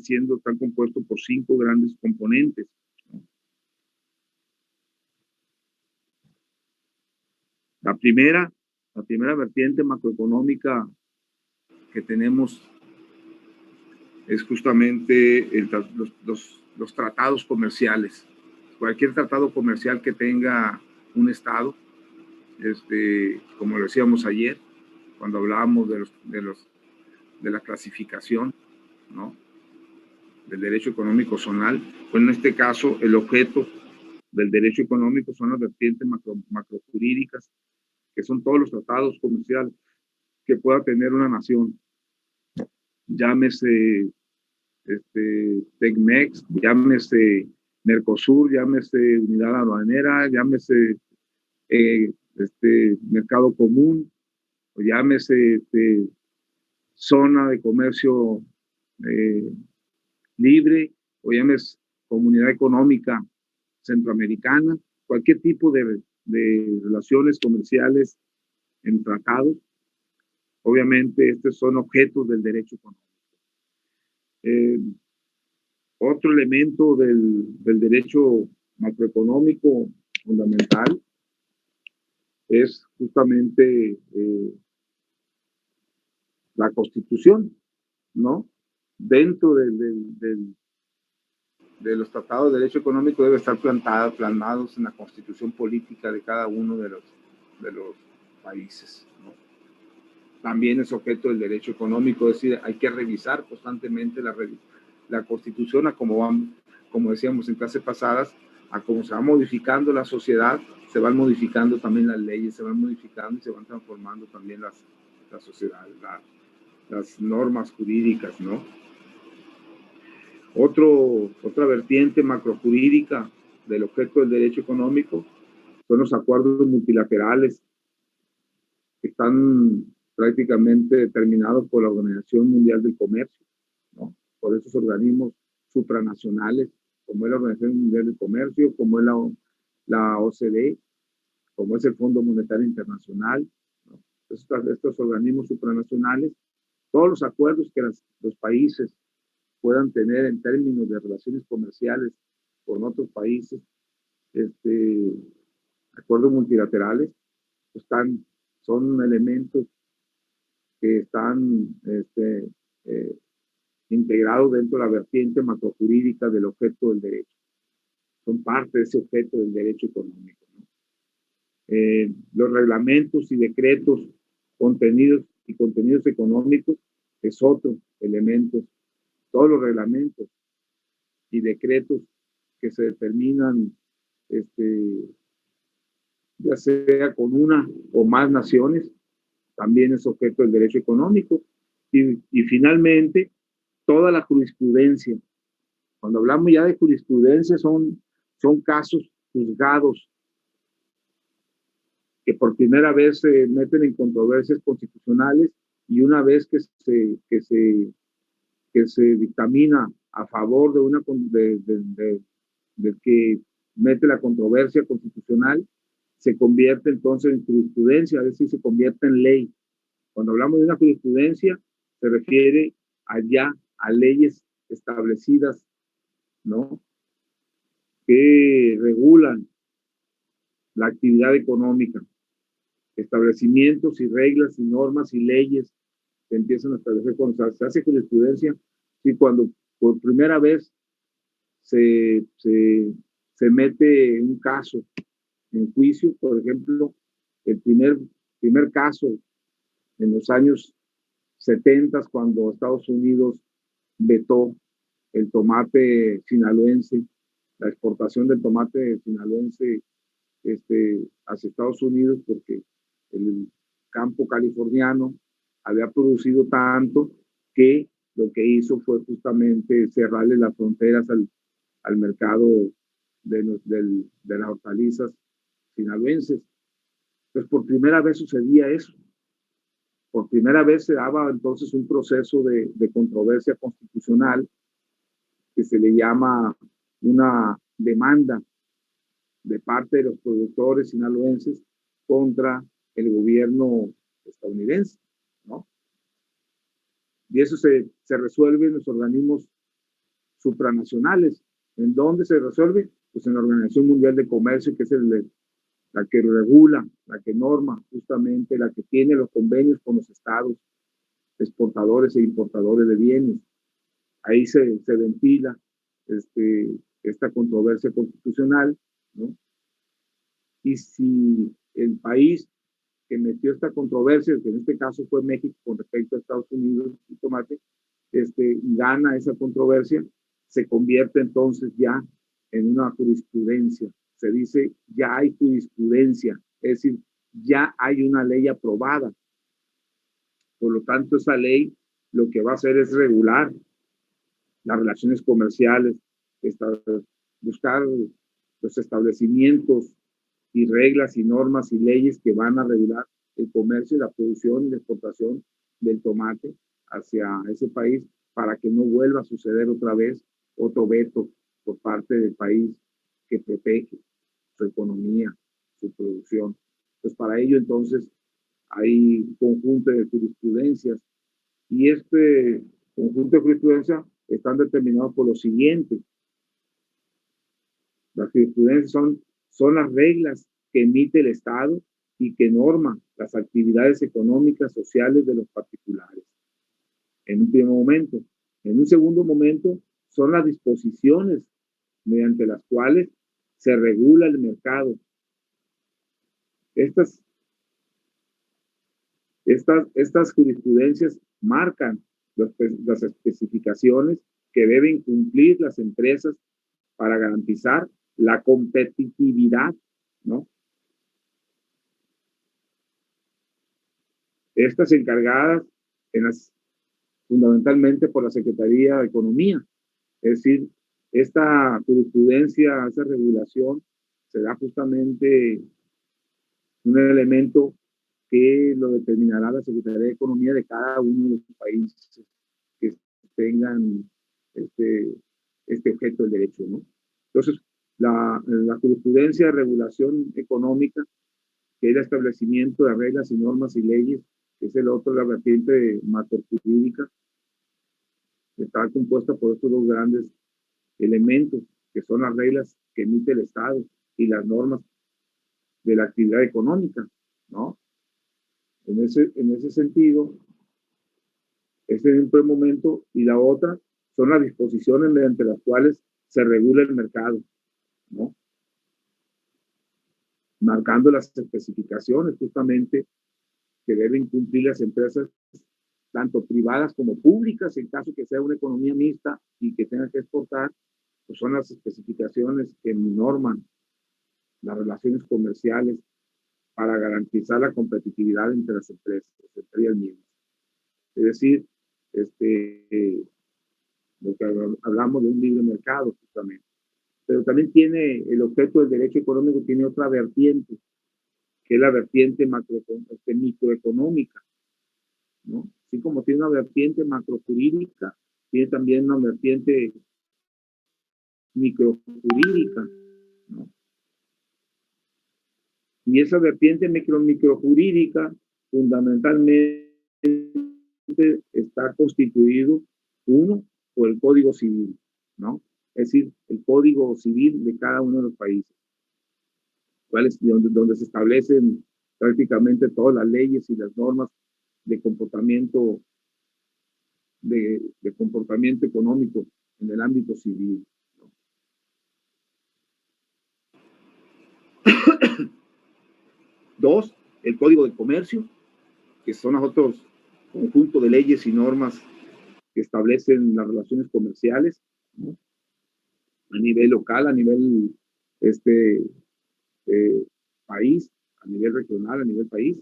están compuestos por 5 grandes componentes, ¿no? La primera vertiente macroeconómica que tenemos es justamente los tratados comerciales. Cualquier tratado comercial que tenga un Estado, como lo decíamos ayer, cuando hablábamos de la clasificación, ¿no?, del derecho económico zonal, pues en este caso el objeto del derecho económico son las vertientes macrojurídicas, que son todos los tratados comerciales que pueda tener una nación. Llámese TECMEX, llámese Mercosur, llámese Unidad Aduanera, llámese Mercado Común, o llámese Zona de Comercio Libre, o llámese Comunidad Económica Centroamericana, cualquier tipo de relaciones comerciales en tratados. Obviamente, estos son objetos del derecho económico. Otro elemento del derecho macroeconómico fundamental es justamente la Constitución, ¿no? Dentro de los tratados de derecho económico debe estar plasmados en la Constitución política de cada uno de los países, ¿no? También es objeto del derecho económico, es decir, hay que revisar constantemente la Constitución a como decíamos en clases pasadas, a cómo se va modificando la sociedad, se van modificando también las leyes, se van modificando y se van transformando también la sociedad, las normas jurídicas, ¿no? Otra vertiente macrojurídica del objeto del derecho económico son los acuerdos multilaterales que están prácticamente determinados por la Organización Mundial del Comercio, ¿no? Por esos organismos supranacionales, como es la Organización Mundial del Comercio, como es la OCDE, como es el Fondo Monetario Internacional, ¿no? Estos organismos supranacionales, todos los acuerdos que los países puedan tener en términos de relaciones comerciales con otros países, acuerdos multilaterales, son elementos que están integrados dentro de la vertiente macrojurídica del objeto del derecho. Son parte de ese objeto del derecho económico, ¿no? Los reglamentos y decretos, contenidos económicos es otro elemento. Todos los reglamentos y decretos que se determinan, ya sea con una o más naciones, también es objeto del derecho económico. Y finalmente, toda la jurisprudencia. Cuando hablamos ya de jurisprudencia, son casos juzgados que por primera vez se meten en controversias constitucionales, y una vez que se dictamina a favor de que mete la controversia constitucional, se convierte entonces en jurisprudencia, a veces se convierte en ley. Cuando hablamos de una jurisprudencia, se refiere allá a leyes establecidas, ¿no?, que regulan la actividad económica, establecimientos y reglas y normas y leyes se empiezan a establecer cuando se hace jurisprudencia, y cuando por primera vez se mete un caso en juicio. Por ejemplo, el primer caso en los años 70, cuando Estados Unidos vetó el tomate sinaloense, la exportación del tomate sinaloense hacia Estados Unidos, porque el campo californiano había producido tanto que lo que hizo fue justamente cerrarle las fronteras al mercado de las hortalizas sinaloenses. Pues por primera vez sucedía eso. Por primera vez se daba entonces un proceso de controversia constitucional que se le llama una demanda de parte de los productores sinaloenses contra el gobierno estadounidense, ¿no? Y eso se resuelve en los organismos supranacionales. ¿En dónde se resuelve? Pues en la Organización Mundial de Comercio, que es la que regula, la que norma, justamente la que tiene los convenios con los estados exportadores e importadores de bienes. Ahí se ventila esta controversia constitucional, ¿no? Y si el país que metió esta controversia, que en este caso fue México con respecto a Estados Unidos y tomate, gana esa controversia, se convierte entonces ya en una jurisprudencia. Se dice, ya hay jurisprudencia, es decir, ya hay una ley aprobada. Por lo tanto, esa ley lo que va a hacer es regular las relaciones comerciales, buscar los establecimientos y reglas y normas y leyes que van a regular el comercio y la producción y la exportación del tomate hacia ese país para que no vuelva a suceder otra vez otro veto por parte del país que protege su economía, su producción. Pues para ello entonces hay un conjunto de jurisprudencias y este conjunto de jurisprudencias están determinados por lo siguiente. Las jurisprudencias son las reglas que emite el Estado y que norman las actividades económicas, sociales de los particulares. En un primer momento. En un segundo momento, son las disposiciones mediante las cuales se regula el mercado. Estas jurisprudencias marcan las especificaciones que deben cumplir las empresas para garantizar la competitividad, ¿no? Estas encargadas fundamentalmente por la Secretaría de Economía. Es decir, esta jurisprudencia, esa regulación, se da justamente un elemento que lo determinará la Secretaría de Economía de cada uno de los países que tengan este objeto del derecho, ¿no? Entonces, la jurisprudencia de regulación económica, que es el establecimiento de reglas y normas y leyes, que es el otro, la vertiente macrojurídica, está compuesta por estos dos grandes elementos, que son las reglas que emite el Estado y las normas de la actividad económica, ¿no? En ese sentido, este es un primer momento, y la otra son las disposiciones mediante las cuales se regula el mercado, ¿no? Marcando las especificaciones justamente que deben cumplir las empresas, tanto privadas como públicas, en caso que sea una economía mixta y que tenga que exportar, pues son las especificaciones que norman las relaciones comerciales para garantizar la competitividad entre las empresas, entre ellas mismas. Es decir, lo que hablamos de un libre mercado justamente. Pero también tiene el objeto del derecho económico, tiene otra vertiente, que es la vertiente microeconómica, ¿no? Así como tiene una vertiente macrojurídica, tiene también una vertiente microjurídica, ¿no? Y esa vertiente microjurídica fundamentalmente está constituido, uno, por el Código Civil, ¿no? Es decir, el Código Civil de cada uno de los países, donde se establecen prácticamente todas las leyes y las normas de comportamiento, de comportamiento económico en el ámbito civil, ¿no? Dos, el Código de Comercio, que son los otros conjunto de leyes y normas que establecen las relaciones comerciales, ¿no? A nivel local, a nivel país, a nivel regional, a nivel país.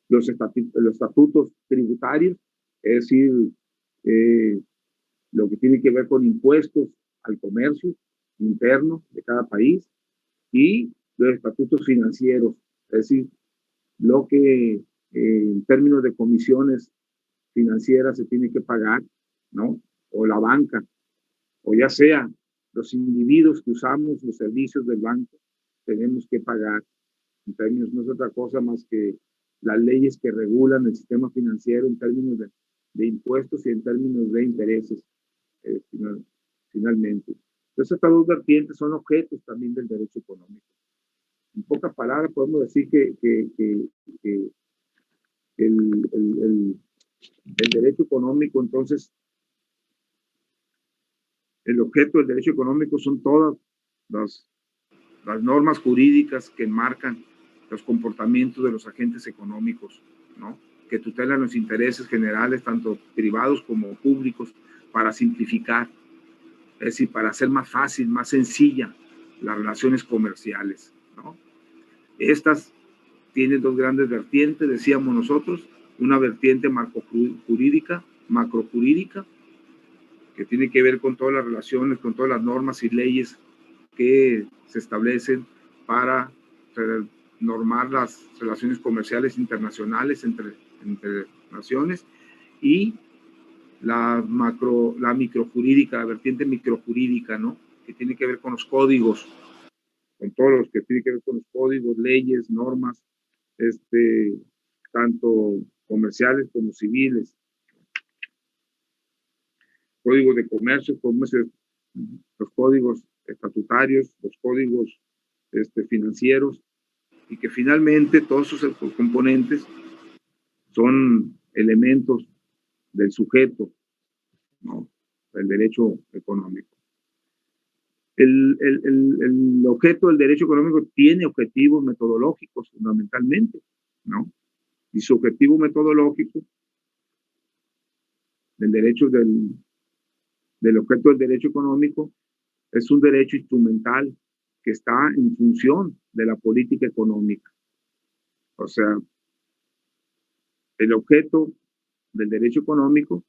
Los estatutos tributarios, es decir, lo que tiene que ver con impuestos al comercio interno de cada país, y los estatutos financieros, es decir, lo que en términos de comisiones financieras se tiene que pagar, ¿no? O la banca, o ya sea los individuos que usamos los servicios del banco, tenemos que pagar. En términos, no es otra cosa más que las leyes que regulan el sistema financiero en términos de impuestos y en términos de intereses finalmente. Entonces, estas dos vertientes son objetos también del derecho económico. En pocas palabras, podemos decir que el, el, el, el derecho económico, entonces, el objeto del derecho económico son todas las normas jurídicas que enmarcan los comportamientos de los agentes económicos, ¿no? Que tutelan los intereses generales, tanto privados como públicos, para simplificar, es decir, para hacer más fácil, más sencilla las relaciones comerciales, ¿no? Estas tienen dos grandes vertientes, decíamos nosotros, una vertiente macrojurídica, que tiene que ver con todas las relaciones, con todas las normas y leyes que se establecen para normar las relaciones comerciales internacionales entre naciones, y la microjurídica, la vertiente microjurídica, ¿no? Que tiene que ver con los códigos, con todos los que tienen que ver con los códigos, leyes, normas, tanto comerciales como civiles, códigos de comercio, los códigos estatutarios, los códigos financieros, y que finalmente todos esos componentes son elementos del sujeto, ¿no? Del derecho económico. El objeto del derecho económico tiene objetivos metodológicos fundamentalmente, ¿no? Y su objetivo metodológico del objeto del derecho económico es un derecho instrumental que está en función de la política económica. O sea, el objeto del derecho económico,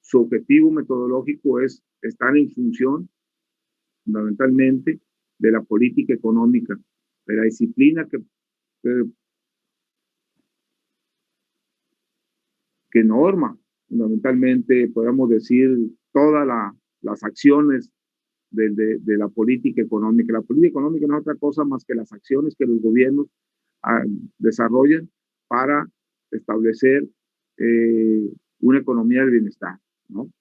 su objetivo metodológico es estar en función fundamentalmente de la política económica, de la disciplina que norma fundamentalmente, podemos decir, todas las acciones de la política económica. La política económica no es otra cosa más que las acciones que los gobiernos desarrollan para establecer una economía del bienestar, ¿no?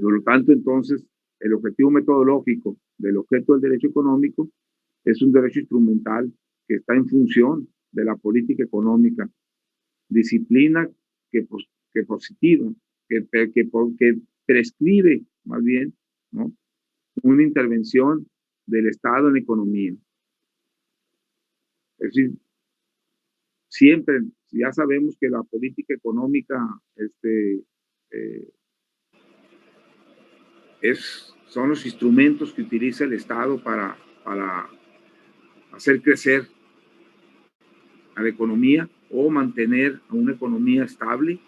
Por lo tanto, entonces, el objetivo metodológico del objeto del derecho económico es un derecho instrumental que está en función de la política económica, disciplina que positiva, que prescribe más bien, ¿no? Una intervención del Estado en la economía. Es decir, siempre, ya sabemos que la política económica son los instrumentos que utiliza el Estado para hacer crecer a la economía o mantener a una economía estable.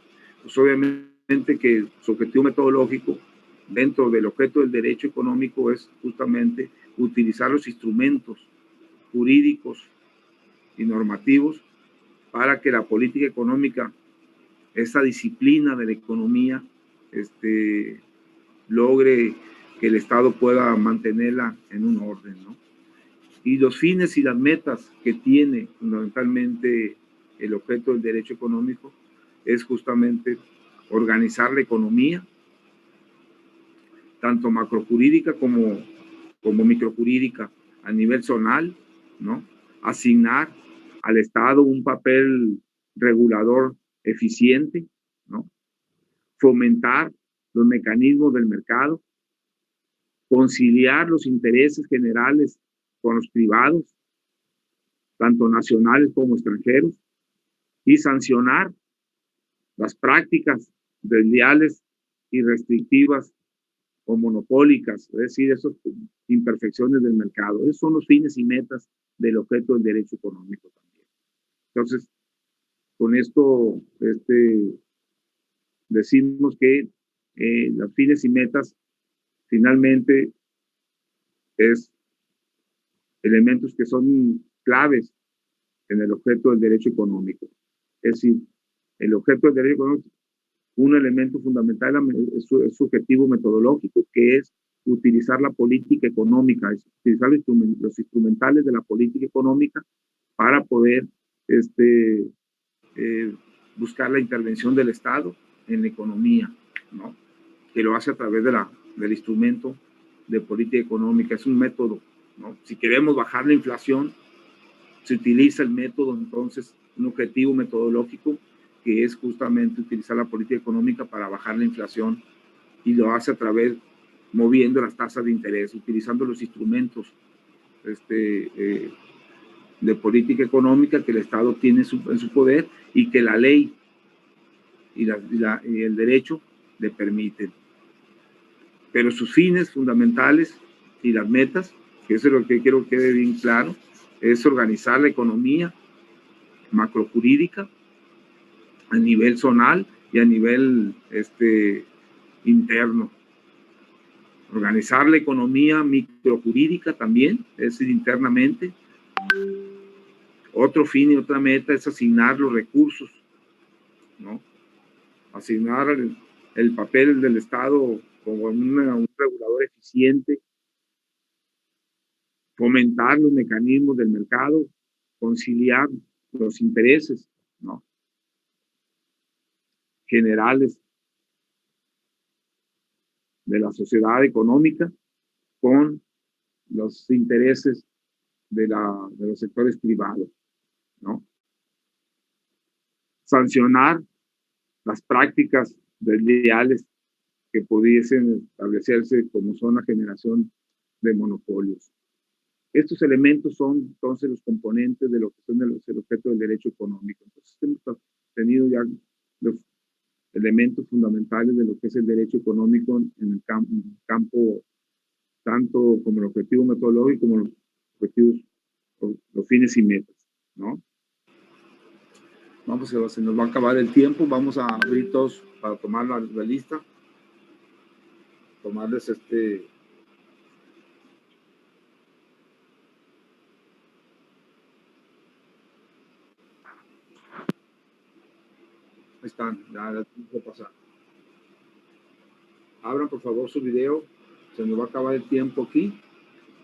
Pues obviamente que su objetivo metodológico dentro del objeto del derecho económico es justamente utilizar los instrumentos jurídicos y normativos para que la política económica, esa disciplina de la economía, logre que el Estado pueda mantenerla en un orden, ¿no? Y los fines y las metas que tiene fundamentalmente el objeto del derecho económico es justamente organizar la economía, tanto macrojurídica como microjurídica, a nivel zonal, ¿no? Asignar al Estado un papel regulador eficiente, ¿no? Fomentar los mecanismos del mercado, conciliar los intereses generales con los privados, tanto nacionales como extranjeros, y sancionar las prácticas desleales y restrictivas o monopólicas, es decir, esas imperfecciones del mercado. Esos son los fines y metas del objeto del derecho económico también. Entonces, con esto decimos que los fines y metas finalmente es elementos que son claves en el objeto del derecho económico. Es decir, el objeto del derecho económico, un elemento fundamental es su objetivo metodológico, que es utilizar la política económica, es utilizar los instrumentales de la política económica para poder buscar la intervención del Estado en la economía, ¿no? que lo hace a través del instrumento de política económica. Es un método, ¿no? Si queremos bajar la inflación, se utiliza el método, entonces, un objetivo metodológico que es justamente utilizar la política económica para bajar la inflación, y lo hace a través, moviendo las tasas de interés, utilizando los instrumentos de política económica que el Estado tiene en su poder y que la ley y el derecho le permiten. Pero sus fines fundamentales y las metas, que eso es lo que quiero que quede bien claro, es organizar la economía macrojurídica a nivel zonal y a nivel interno. Organizar la economía microjurídica también, es decir, internamente. Otro fin y otra meta es asignar los recursos, ¿no? Asignar el papel del Estado como un regulador eficiente, fomentar los mecanismos del mercado, conciliar los intereses, ¿no?, generales de la sociedad económica con los intereses de los sectores privados, ¿no? Sancionar las prácticas desleales que pudiesen establecerse, como son la generación de monopolios. Estos elementos son entonces los componentes de lo que son el objeto del derecho económico. Entonces hemos tenido ya los elementos fundamentales de lo que es el derecho económico en el campo tanto como el objetivo metodológico como los objetivos, los fines y metas, ¿no? Vamos, se nos va a acabar el tiempo, vamos a abrir todos para tomar la lista, tomarles ahí están, ya voy a pasar. Abran por favor su video, se nos va a acabar el tiempo aquí.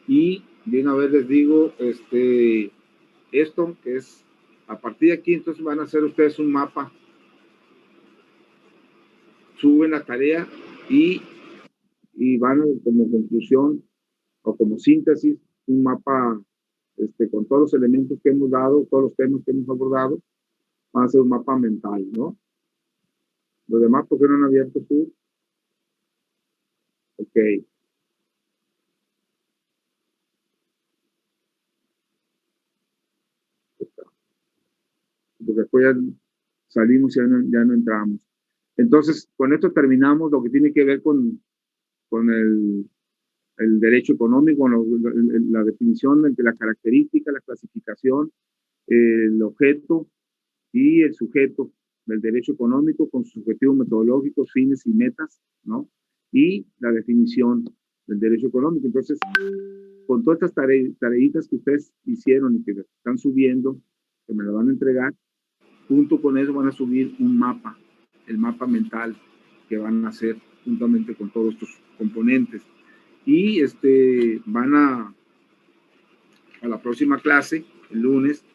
Y bien, a ver, les digo, esto que es, a partir de aquí, entonces van a hacer ustedes un mapa, suben la tarea y van como conclusión o como síntesis, un mapa con todos los elementos que hemos dado, todos los temas que hemos abordado, van a ser un mapa mental, ¿no? Los demás, ¿por qué no han abierto su? Ok. Porque después ya salimos y ya no entramos. Entonces, con esto terminamos lo que tiene que ver con el derecho económico, la definición de la característica, la clasificación, el objeto y el sujeto del derecho económico con sus objetivos metodológicos, fines y metas, ¿no? Y la definición del derecho económico. Entonces, con todas estas tareitas que ustedes hicieron y que están subiendo, que me lo van a entregar, junto con eso van a subir un mapa, el mapa mental que van a hacer juntamente con todos estos componentes. Y van a la próxima clase, el lunes,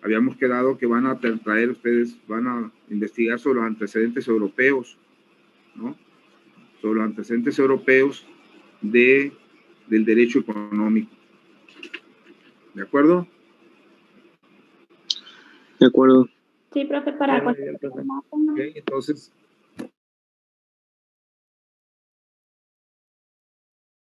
habíamos quedado que van a traer ustedes, van a investigar sobre los antecedentes europeos, ¿no? Sobre los antecedentes europeos del derecho económico. ¿De acuerdo? De acuerdo. Sí, profe, para cualquier Okay, entonces,